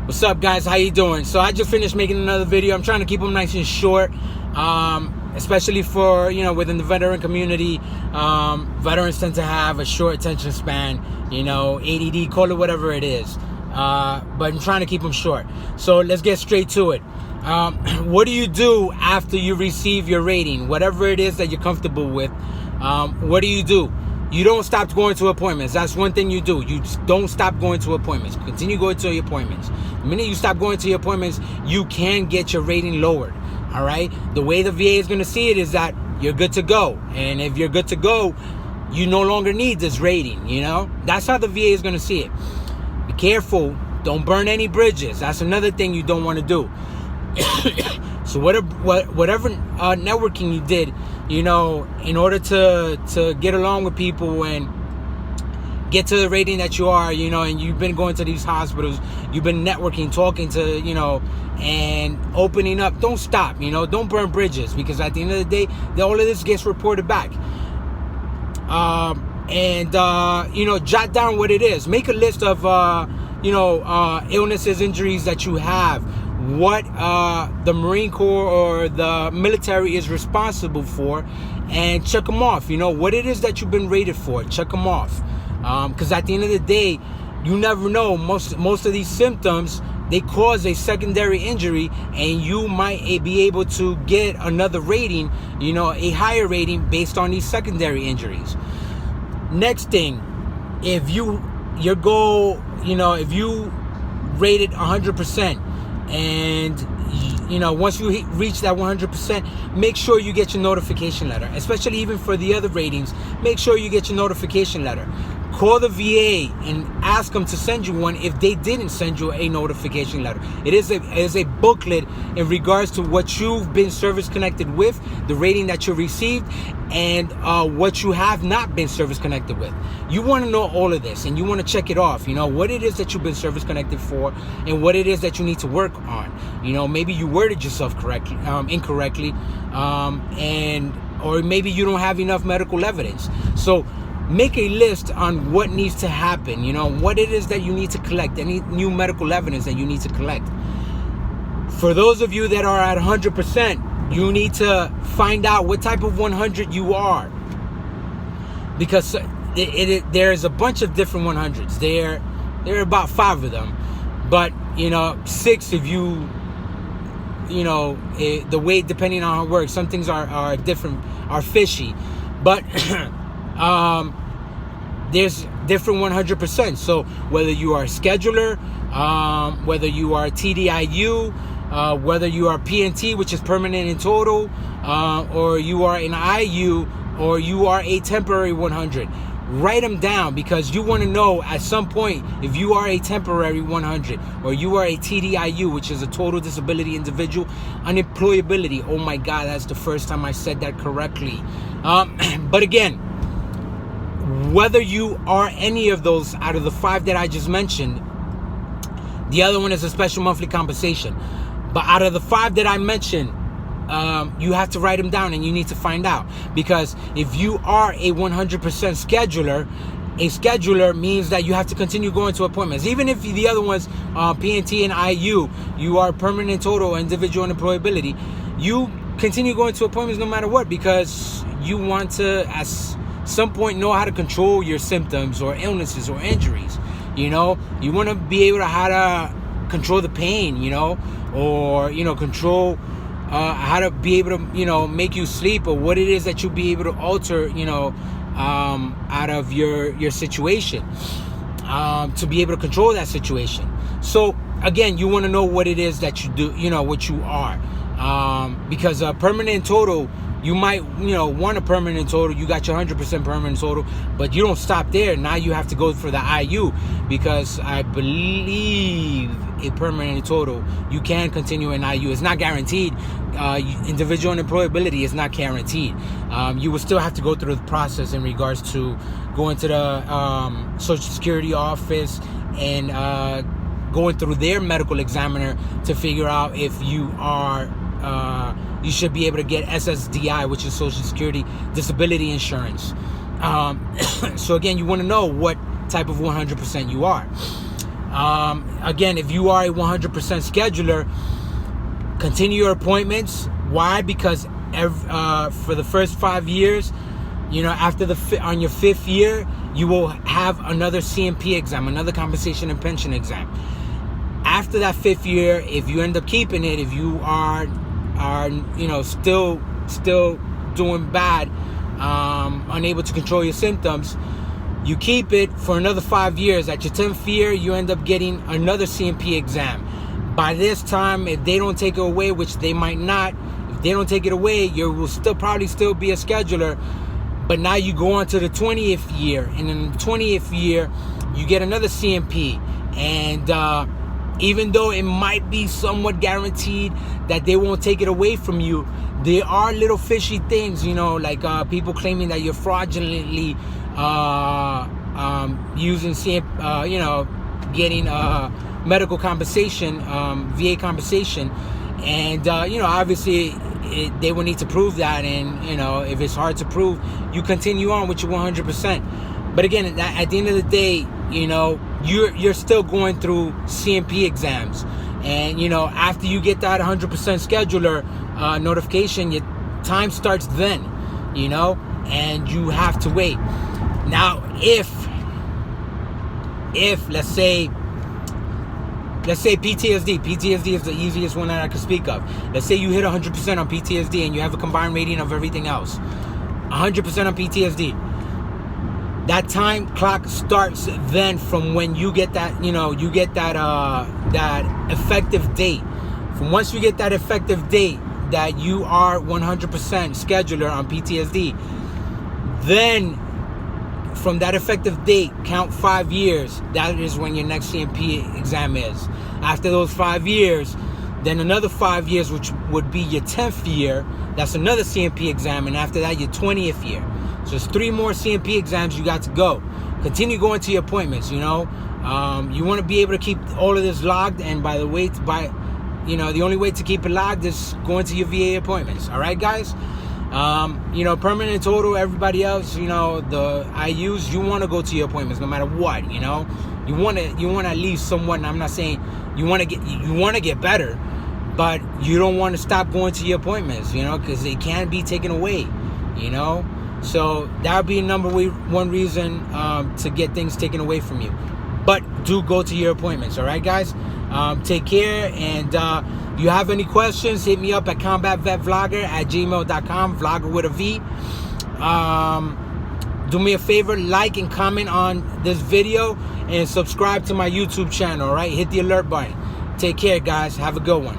What's up, guys? How you doing? So I just finished making another video. I'm trying to keep them nice and short, especially for, within the veteran community. Veterans tend to have a short attention span, ADD, call it whatever it is. But I'm trying to keep them short. So let's get straight to it. What do you do after you receive your rating? Whatever it is that you're comfortable with, what do? You don't stop going to appointments. That's one thing you do. You don't stop going to appointments. Continue going to your appointments. The minute you stop going to your appointments, you can get your rating lowered. All right? The way the VA is going to see it is that you're good to go. And if you're good to go, you no longer need this rating, That's how the VA is going to see it. Be careful. Don't burn any bridges. That's another thing you don't want to do. So whatever networking you did, in order to get along with people and get to the rating that you are, and you've been going to these hospitals, you've been networking, talking to, and opening up. Don't stop, don't burn bridges, because at the end of the day, all of this gets reported back. Jot down what it is. Make a list of, illnesses, injuries that you have, what the Marine Corps or the military is responsible for, and check them off. What it is that you've been rated for, check them off. Because at the end of the day, you never know. Most of these symptoms, they cause a secondary injury, and you might be able to get another rating, a higher rating based on these secondary injuries. Next thing, if you rated 100%, and once you reach that 100%, make sure you get your notification letter. Especially even for the other ratings, make sure you get your notification letter. Call the VA and ask them to send you one if they didn't send you a notification letter. It is a booklet in regards to what you've been service connected with, the rating that you received, and what you have not been service connected with. You want to know all of this, and you want to check it off. What it is that you've been service connected for, and what it is that you need to work on. Maybe you worded yourself incorrectly, or maybe you don't have enough medical evidence. So make a list on what needs to happen, what it is that you need to collect, any new medical evidence that you need to collect. For those of you that are at 100%, you need to find out what type of 100 you are. Because there's a bunch of different 100s. There are about 5 of them. But, 6 if you, the way, depending on how it works, some things are different, are fishy. But there's different 100%. So whether you are a scheduler, whether you are TDIU, whether you are PNT, which is permanent and total, or you are an IU, or you are a temporary 100, write them down, because you want to know at some point if you are a temporary 100 or you are a TDIU, which is a total disability individual unemployability. Oh my God, that's the first time I said that correctly. But again, whether you are any of those out of the 5 that I just mentioned, the other one is a special monthly compensation. But out of the 5 that I mentioned, you have to write them down, and you need to find out. Because if you are a 100% scheduler, a scheduler means that you have to continue going to appointments. Even if the other ones, PNT and IU, you are permanent total individual unemployability, you continue going to appointments no matter what, because you want to, at some point, know how to control your symptoms or illnesses or injuries. You want to be able to how to control the pain, or control how to be able to make you sleep, or what it is that you'll be able to alter out of your situation, to be able to control that situation. So again, you want to know what it is that you do, what you are, because permanent total, you might, want a permanent total. You got your 100% permanent total, but you don't stop there. Now you have to go for the IU, because I believe a permanent total, you can continue in IU. It's not guaranteed. Individual unemployability is not guaranteed. You will still have to go through the process in regards to going to the Social Security office and going through their medical examiner to figure out if you are you should be able to get SSDI, which is Social Security Disability Insurance. So again, you want to know what type of 100% you are. Again, if you are a 100% scheduler, continue your appointments. Why? Because for the first 5 years, you know, after on your 5th year, you will have another CMP exam, another compensation and pension exam. After that 5th year, if you end up keeping it, if you are you know, still doing bad, unable to control your symptoms, you keep it for another 5 years. At your 10th year, you end up getting another CMP exam. By this time, if they don't take it away, which they might not, if they don't take it away, you will probably still be a scheduler. But now you go on to the 20th year, and in the 20th year, you get another CMP. And even though it might be somewhat guaranteed that they won't take it away from you, there are little fishy things, you know, like people claiming that you're fraudulently using you know, getting medical compensation, VA compensation, and you know, obviously they will need to prove that, and you know, if it's hard to prove, you continue on with your 100%. But again, at the end of the day, you know, you're still going through CMP exams, and you know, after you get that 100% scheduler notification, your time starts then, you know, and you have to wait. Now, if let's say PTSD is the easiest one that I could speak of. Let's say you hit 100% on PTSD and you have a combined rating of everything else, 100% on PTSD. That time clock starts then from when you get that, you know, you get that effective date. From once you get that effective date that you are 100% scheduler on PTSD, then from that effective date, count 5 years. That is when your next CMP exam is. After those 5 years, then another 5 years, which would be your 10th year. That's another CMP exam. And after that, your 20th year. So it's 3 more CMP exams you got to go. Continue going to your appointments, you know. You want to be able to keep all of this logged. And by the way, you know, the only way to keep it logged is going to your VA appointments. All right, guys? You know, permanent and total, everybody else, you know, the IUs, you want to go to your appointments no matter what, you know. You want to at least somewhat, and I'm not saying you want to get better, but you don't want to stop going to your appointments, you know, because it can be taken away, you know. So that would be number one reason to get things taken away from you. But do go to your appointments, all right, guys? Take care, and you have any questions, hit me up at CombatVetVlogger@gmail.com, vlogger with a V. Do me a favor, like and comment on this video, and subscribe to my YouTube channel, all right? Hit the alert button. Take care, guys. Have a good one.